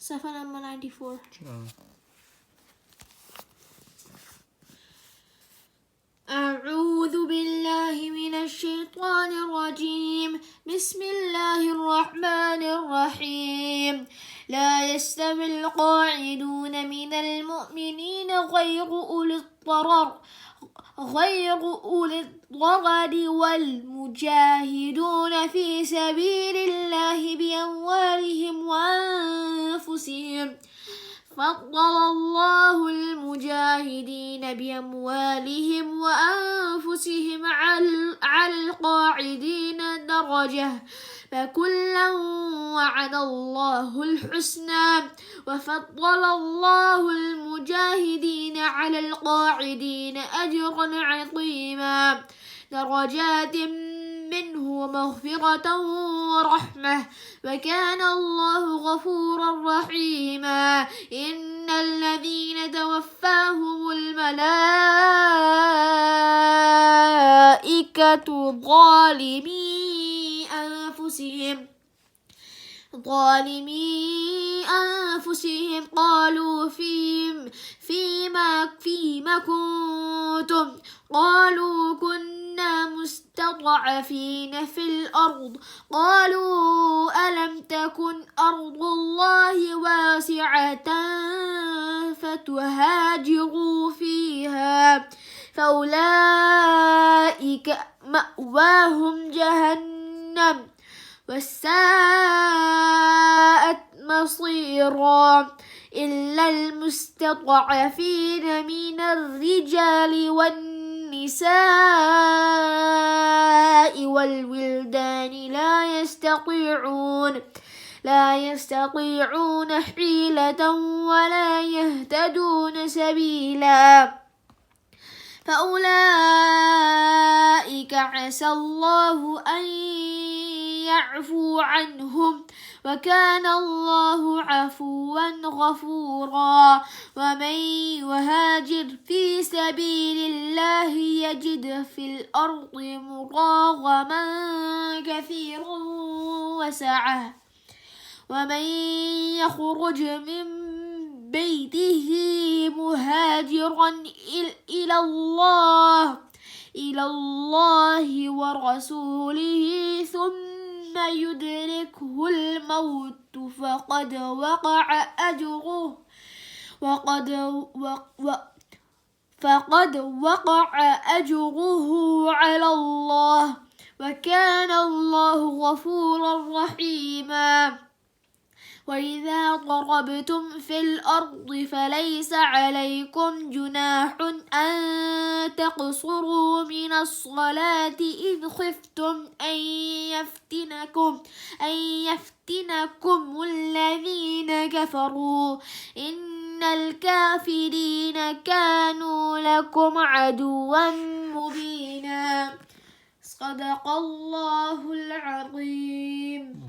صفحة number 94. أعوذ بالله من الشيطان الرجيم. بسم الله الرحمن الرحيم. لا يستوي القاعدون من المؤمنين غير أولي الضرر والمجاهدون في سبيل الله بأموالهم وأنفسهم. فضل الله المجاهدين بأموالهم وأنفسهم على القاعدين درجة، فكلا وعد الله الحسنى. وفضل الله المجاهدين على القاعدين أجرا عظيما، درجات منه ومغفرة ورحمة، وكان الله غفورا رحيما. إن الذين توفاهم الملائكة ظالمي أنفسهم قالوا فيما كنتم؟ قالوا كنا مستضعفين في الأرض. قالوا ألم تكن أرض الله واسعة فتهاجروا فيها، فأولئك مأواهم جهنم وساءت مصيرا. إلا المستضعفين من الرجال والنساء والولدان لا يستطيعون حيلة ولا يهتدون سبيلا، فأولئك عسى الله أن يعفو عنهم، وكان الله عفوا غفورا. ومن يهاجر في سبيل الله يجد في الأرض مراغما كثيرا وسعة. ومن يخرج من بيته مهاجرا إلى الله ورسوله ثم يدركه الموت فقد وقع أجره على الله، وكان الله غفورا رحيما. وإذا ضربتم في الأرض فليس عليكم جناح أن تقصروا من الصلاة إن خفتم أن يفتنكم الذين كفروا، إن الكافرين كانوا لكم عدوا مبينا. صدق الله العظيم.